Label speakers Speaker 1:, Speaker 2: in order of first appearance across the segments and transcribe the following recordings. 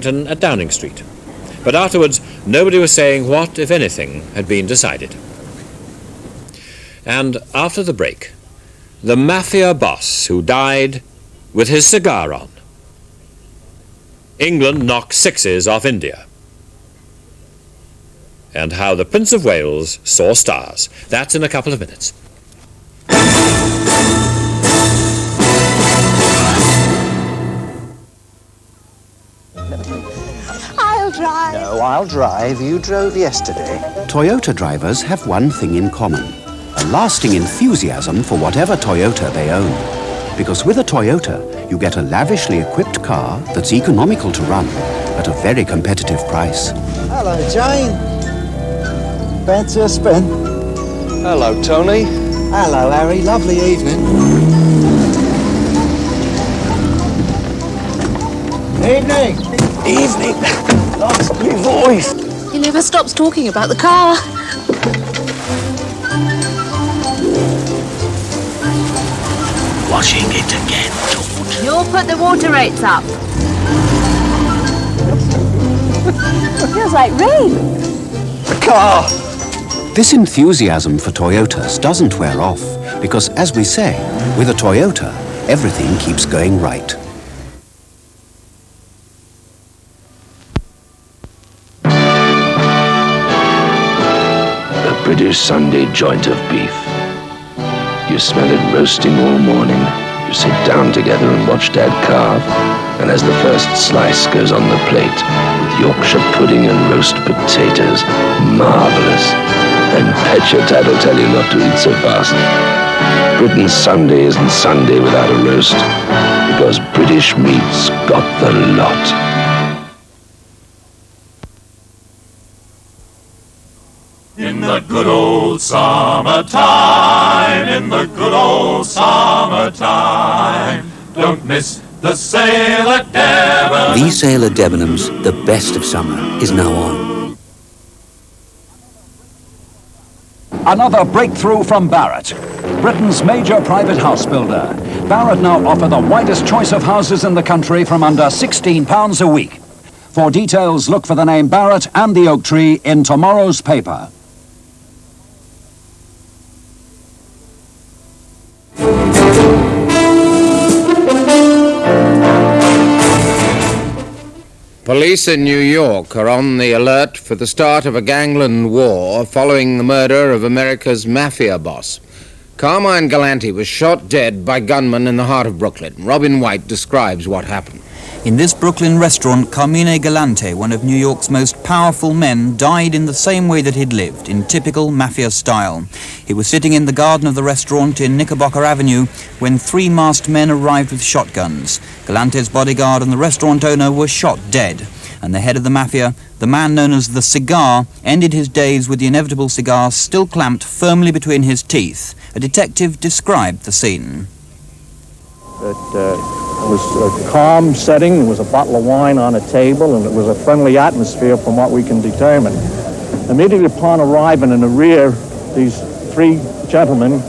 Speaker 1: at Downing Street. But afterwards, nobody was saying what, if anything, had been decided. And after the break, the mafia boss who died with his cigar on. England knocked sixes off India. And how the Prince of Wales saw stars. That's in a couple of minutes.
Speaker 2: I'll drive.
Speaker 3: No, I'll drive. You drove yesterday.
Speaker 4: Toyota drivers have one thing in common: a lasting enthusiasm for whatever Toyota they own. Because with a Toyota, you get a lavishly equipped car that's economical to run at a very competitive price.
Speaker 3: Hello, Jane. Fancy a spin?
Speaker 5: Hello, Tony.
Speaker 3: Hello, Harry. Lovely evening. Evening.
Speaker 5: Evening. Lost me voice.
Speaker 2: He never stops talking about the car.
Speaker 5: Washing it again, George.
Speaker 2: You'll put the water rates up. Feels like rain.
Speaker 5: The car.
Speaker 4: This enthusiasm for Toyotas doesn't wear off, because as we say, with a Toyota, everything keeps going right.
Speaker 6: A British Sunday joint of beef. You smell it roasting all morning. You sit down together and watch Dad carve, and as the first slice goes on the plate, with Yorkshire pudding and roast potatoes, marvellous. Then Petcher Dad'll tell you not to eat so fast. Britain's Sunday isn't Sunday without a roast, because British meat's got the lot.
Speaker 7: In the good old summertime, in the good old summertime, don't miss the sale at Debenhams.
Speaker 8: The sale at Debenhams, the best of summer, is now on.
Speaker 9: Another breakthrough from Barratt, Britain's major private house builder. Barratt now offer the widest choice of houses in the country from under £16 a week. For details, look for the name Barratt and the oak tree in tomorrow's paper.
Speaker 10: Police in New York are on the alert for the start of a gangland war following the murder of America's mafia boss. Carmine Galante was shot dead by gunmen in the heart of Brooklyn. Robin White describes what happened.
Speaker 11: In this Brooklyn restaurant, Carmine Galante, one of New York's most powerful men, died in the same way that he'd lived, in typical mafia style. He was sitting in the garden of the restaurant in Knickerbocker Avenue when three masked men arrived with shotguns. Galante's bodyguard and the restaurant owner were shot dead. And the head of the mafia, the man known as the Cigar, ended his days with the inevitable cigar still clamped firmly between his teeth. A detective described the scene.
Speaker 12: It was a calm setting. There was a bottle of wine on a table, and it was a friendly atmosphere from what we can determine. Immediately upon arriving in the rear, these three gentlemen,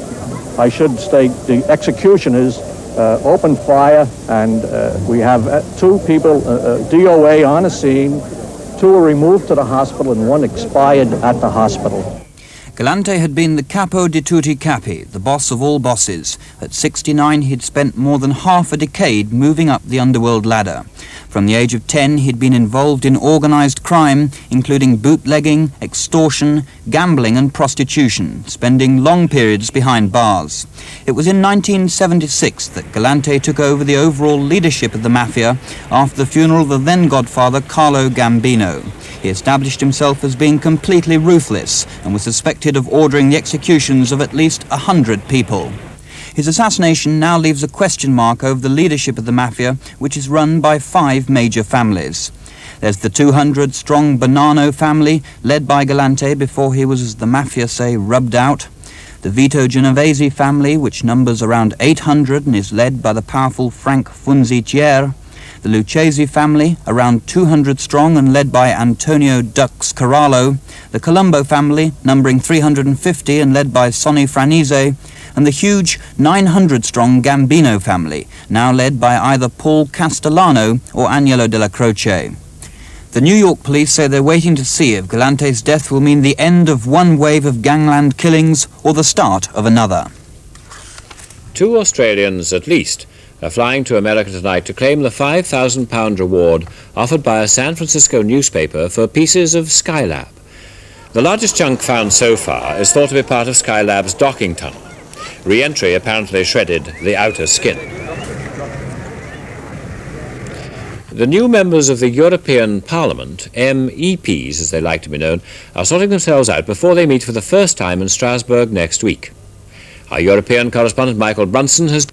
Speaker 12: I should state the executioners, opened fire, and we have two people, DOA, on the scene. Two were removed to the hospital, and one expired at the hospital.
Speaker 11: Galante had been the capo di tutti capi, the boss of all bosses. At 69, he'd spent more than half a decade moving up the underworld ladder. From the age of 10, he'd been involved in organized crime, including bootlegging, extortion, gambling and prostitution, spending long periods behind bars. It was in 1976 that Galante took over the overall leadership of the mafia after the funeral of the then godfather Carlo Gambino. He established himself as being completely ruthless and was suspected of ordering the executions of at least 100 people. His assassination now leaves a question mark over the leadership of the mafia, which is run by 5 major families. There's the 200-strong Bonanno family, led by Galante before he was, as the mafia say, rubbed out. The Vito Genovese family, which numbers around 800 and is led by the powerful Frank Funzicier. The Lucchese family, around 200 strong and led by Antonio Dux Carallo. The Colombo family, numbering 350 and led by Sonny Franese. And the huge 900-strong Gambino family, now led by either Paul Castellano or Agnello della Croce. The New York police say they're waiting to see if Galante's death will mean the end of one wave of gangland killings or the start of another.
Speaker 1: 2 Australians at least are flying to America tonight to claim the £5,000 reward offered by a San Francisco newspaper for pieces of Skylab. The largest chunk found so far is thought to be part of Skylab's docking tunnel. Re-entry apparently shredded the outer skin. The new members of the European Parliament, MEPs as they like to be known, are sorting themselves out before they meet for the first time in Strasbourg next week. Our European correspondent Michael Brunson has